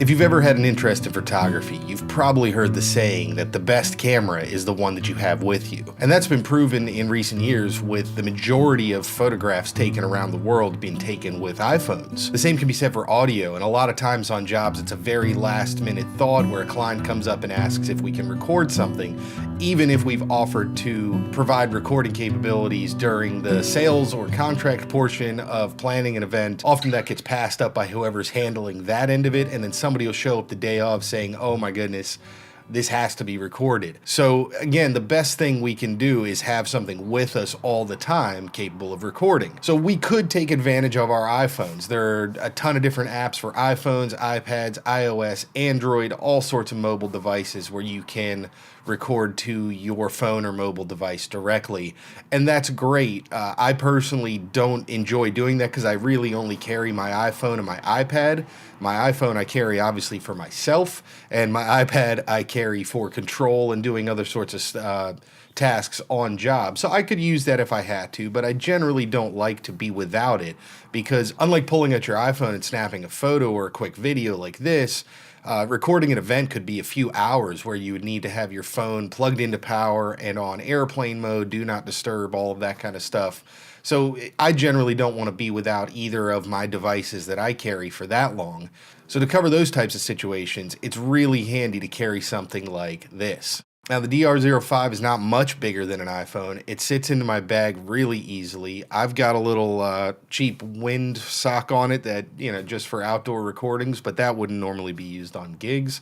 If you've ever had an interest in photography, you've probably heard the saying that the best camera is the one that you have with you. And that's been proven in recent years with the majority of photographs taken around the world being taken with iPhones. The same can be said for audio, and a lot of times on jobs it's a very last minute thought where a client comes up and asks if we can record something, even if we've offered to provide recording capabilities during the sales or contract portion of planning an event. Often that gets passed up by whoever's handling that end of it, and then somebody will show up the day of saying, oh my goodness, this has to be recorded. So again, the best thing we can do is have something with us all the time capable of recording. So we could take advantage of our iPhones. There are a ton of different apps for iPhones, iPads, iOS, Android, all sorts of mobile devices where you can record to your phone or mobile device directly. And that's great. I personally don't enjoy doing that because I really only carry my iPhone and my iPad. My iPhone I carry obviously for myself, and my iPad I carry for control and doing other sorts of tasks on job. So I could use that if I had to, but I generally don't like to be without it because unlike pulling out your iPhone and snapping a photo or a quick video like this, recording an event could be a few hours where you would need to have your phone plugged into power and on airplane mode, do not disturb, all of that kind of stuff. So I generally don't want to be without either of my devices that I carry for that long. So to cover those types of situations, it's really handy to carry something like this. Now the DR-05 is not much bigger than an iPhone. It sits into my bag really easily. I've got a little cheap wind sock on it that, just for outdoor recordings, but that wouldn't normally be used on gigs.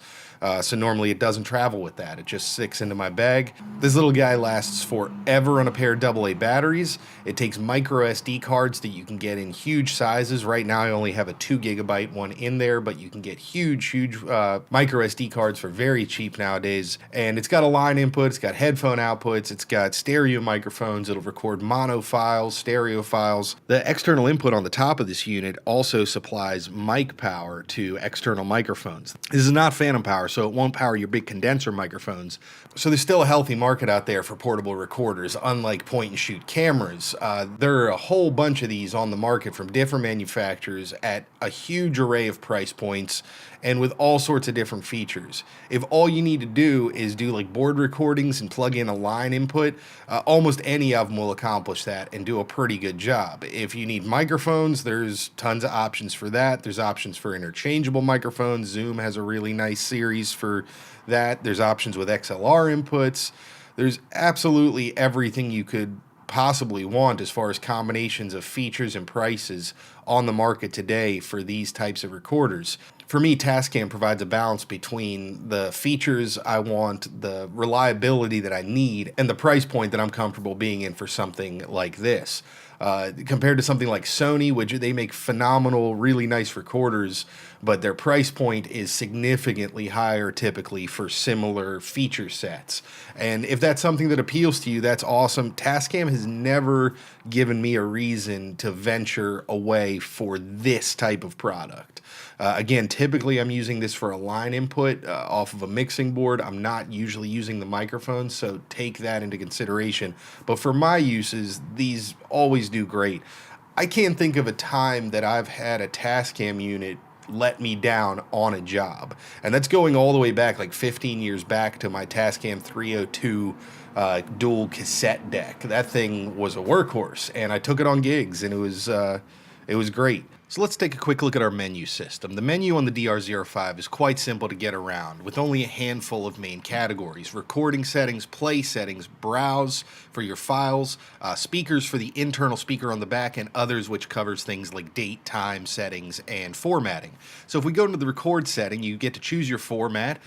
So normally it doesn't travel with that. It just sticks into my bag. This little guy lasts forever on a pair of AA batteries. It takes micro SD cards that you can get in huge sizes. Right now I only have a 2 gigabyte one in there, but you can get huge micro SD cards for very cheap nowadays. And it's got a line input, it's got headphone outputs, it's got stereo microphones, it'll record mono files, stereo files. The external input on the top of this unit also supplies mic power to external microphones. This is not phantom power, so it won't power your big condenser microphones. So there's still a healthy market out there for portable recorders, unlike point and shoot cameras. There are a whole bunch of these on the market from different manufacturers at a huge array of price points and with all sorts of different features. If all you need to do is do like board recordings and plug in a line input, almost any of them will accomplish that and do a pretty good job. If you need microphones, there's tons of options for that. There's options for interchangeable microphones. Zoom has a really nice series for that. There's options with XLR inputs. There's absolutely everything you could possibly want as far as combinations of features and prices on the market today for these types of recorders. For me, Tascam provides a balance between the features I want, the reliability that I need, and the price point that I'm comfortable being in for something like this. Compared to something like Sony, which they make phenomenal, really nice recorders, but their price point is significantly higher typically for similar feature sets. And if that's something that appeals to you, that's awesome. Tascam has never given me a reason to venture away for this type of product. Again, typically I'm using this for a line input off of a mixing board. I'm not usually using the microphone, so take that into consideration. But for my uses, these always do great. I can't think of a time that I've had a Tascam unit let me down on a job. And that's going all the way back, like 15 years back, to my Tascam 302 dual cassette deck. That thing was a workhorse, and I took it on gigs, and it was great. So let's take a quick look at our menu system. The menu on the DR-05 is quite simple to get around, with only a handful of main categories: recording settings, play settings, browse for your files, speakers for the internal speaker on the back, and others which covers things like date, time, settings, and formatting. So if we go into the record setting, you get to choose your format.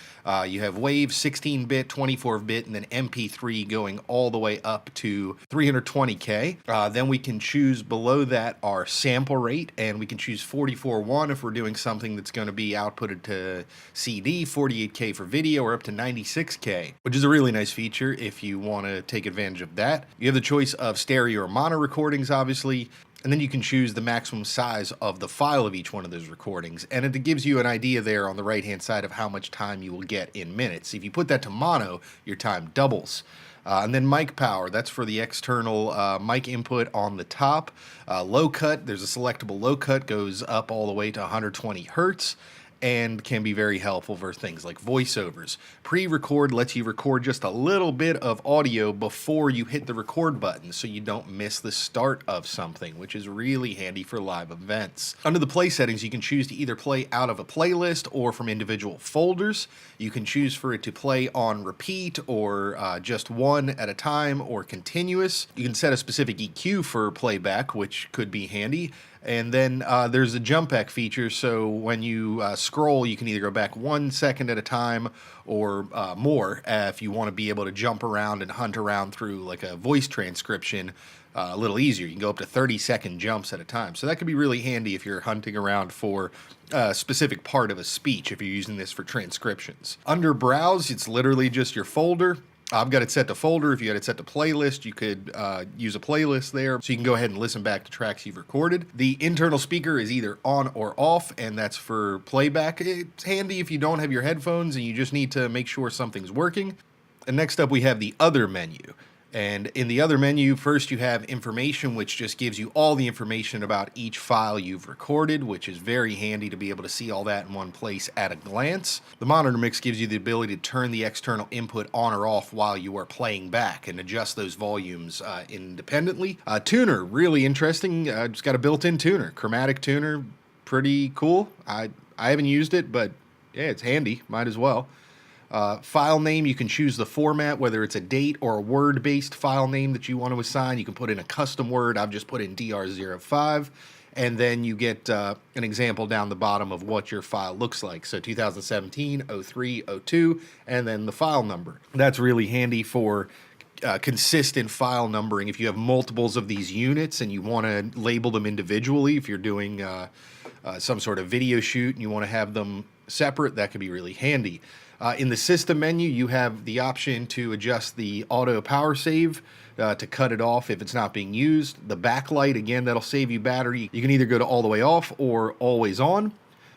You have WAV, 16-bit, 24-bit, and then MP3 going all the way up to 320K. Then we can choose below that our sample rate, and we can choose 44.1 if we're doing something that's going to be outputted to CD, 48K for video, or up to 96K, which is a really nice feature if you want to take advantage of that. You have the choice of stereo or mono recordings, obviously, and then you can choose the maximum size of the file of each one of those recordings, and it gives you an idea there on the right-hand side of how much time you will get in minutes. If you put that to mono, your time doubles. And then mic power, that's for the external mic input on the top. Low cut, there's a selectable low cut, goes up all the way to 120 hertz. and can be very helpful for things like voiceovers. Pre-record lets you record just a little bit of audio before you hit the record button so you don't miss the start of something, which is really handy for live events. Under the play settings, you can choose to either play out of a playlist or from individual folders. You can choose for it to play on repeat or just one at a time or continuous. You can set a specific EQ for playback, which could be handy. And then there's a jump back feature, so when you scroll, you can either go back 1 second at a time or more if you want to be able to jump around and hunt around through like a voice transcription a little easier. You can go up to 30-second jumps at a time. So that could be really handy if you're hunting around for a specific part of a speech, if you're using this for transcriptions. Under Browse, it's literally just your folder. I've got it set to folder. If you had it set to playlist, you could use a playlist there, so you can go ahead and listen back to tracks you've recorded. The internal speaker is either on or off, and that's for playback. It's handy if you don't have your headphones and you just need to make sure something's working. And next up, we have the Other menu. And in the Other menu, first you have Information, which just gives you all the information about each file you've recorded, which is very handy to be able to see all that in one place at a glance. The Monitor Mix gives you the ability to turn the external input on or off while you are playing back and adjust those volumes independently. Tuner, really interesting. Just got a built-in tuner, chromatic tuner, pretty cool. I haven't used it, but yeah, it's handy. Might as well. File name, you can choose the format, whether it's a date or a word-based file name that you want to assign. You can put in a custom word. I've just put in DR-05, and then you get an example down the bottom of what your file looks like. So 2017, 03, 02, and then the file number. That's really handy for consistent file numbering. If you have multiples of these units and you want to label them individually, if you're doing some sort of video shoot and you want to have them separate, that could be really handy. In the system menu, you have the option to adjust the auto power save to cut it off if it's not being used. The backlight, again, that'll save you battery. You can either go to all the way off or always on.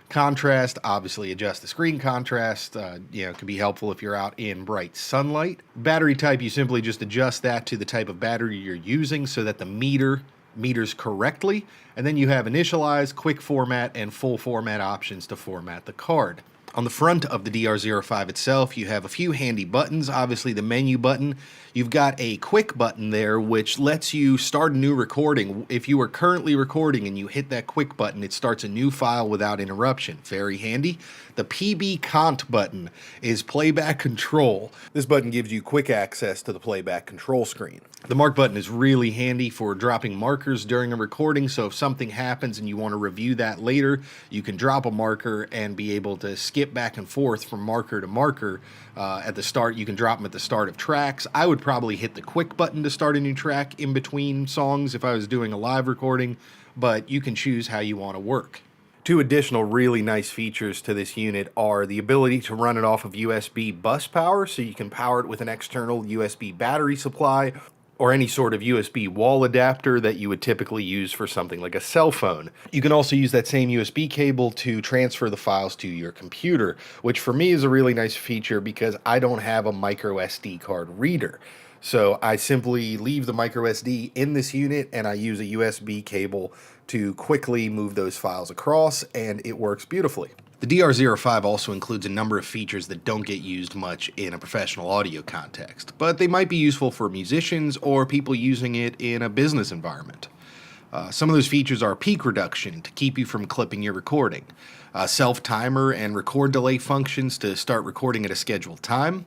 Contrast, obviously adjust the screen contrast. It can be helpful if you're out in bright sunlight. Battery type, you simply just adjust that to the type of battery you're using so that the meters correctly. And then you have initialize, quick format, and full format options to format the card. On the front of the DR-05 itself, you have a few handy buttons. Obviously, the menu button. You've got a quick button there, which lets you start a new recording. If you are currently recording and you hit that quick button, it starts a new file without interruption. Very handy. The PB Cont button is playback control. This button gives you quick access to the playback control screen. The mark button is really handy for dropping markers during a recording, so if something happens and you want to review that later, you can drop a marker and be able to skip back and forth from marker to marker. At the start, you can drop them at the start of tracks. I would probably hit the quick button to start a new track in between songs if I was doing a live recording, but you can choose how you want to work. Two additional really nice features to this unit are the ability to run it off of USB bus power, so you can power it with an external USB battery supply or any sort of USB wall adapter that you would typically use for something like a cell phone. You can also use that same USB cable to transfer the files to your computer, which for me is a really nice feature because I don't have a micro SD card reader. So I simply leave the micro SD in this unit and I use a USB cable to quickly move those files across, and it works beautifully. The DR-05 also includes a number of features that don't get used much in a professional audio context, but they might be useful for musicians or people using it in a business environment. Some of those features are peak reduction to keep you from clipping your recording, self-timer and record delay functions to start recording at a scheduled time,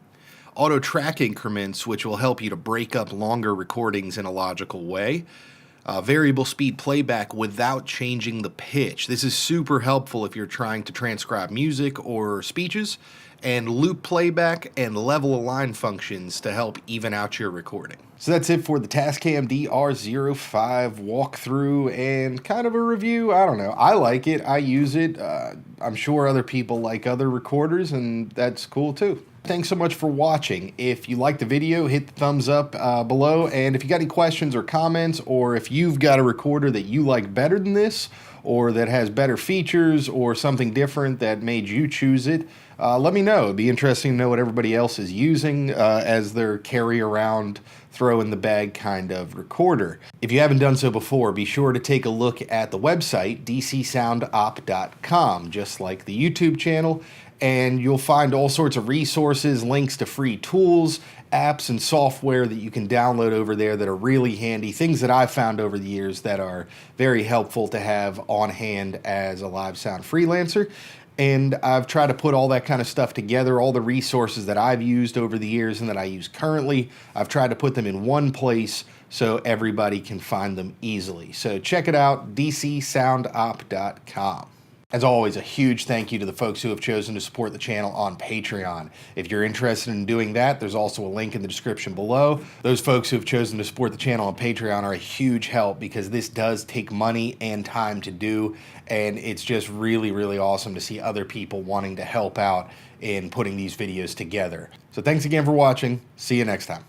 auto track increments, which will help you to break up longer recordings in a logical way, variable speed playback without changing the pitch. This is super helpful if you're trying to transcribe music or speeches, and loop playback and level align functions to help even out your recording. So that's it for the Tascam DR-05 walkthrough and kind of a review. I don't know. I like it. I use it. I'm sure other people like other recorders, and that's cool too. Thanks so much for watching. If you liked the video, hit the thumbs up below. And if you got any questions or comments, or if you've got a recorder that you like better than this, or that has better features or something different that made you choose it, let me know. It'd be interesting to know what everybody else is using as their carry around, throw in the bag kind of recorder. If you haven't done so before, be sure to take a look at the website, DcSoundOp.com, just like the YouTube channel, and you'll find all sorts of resources, links to free tools, apps, and software that you can download over there that are really handy, things that I've found over the years that are very helpful to have on hand as a live sound freelancer. And I've tried to put all that kind of stuff together, all the resources that I've used over the years and that I use currently. I've tried to put them in one place so everybody can find them easily. So check it out, DcSoundOp.com. As always, a huge thank you to the folks who have chosen to support the channel on Patreon. If you're interested in doing that, there's also a link in the description below. Those folks who have chosen to support the channel on Patreon are a huge help because this does take money and time to do, and it's just really, really awesome to see other people wanting to help out in putting these videos together. So thanks again for watching. See you next time.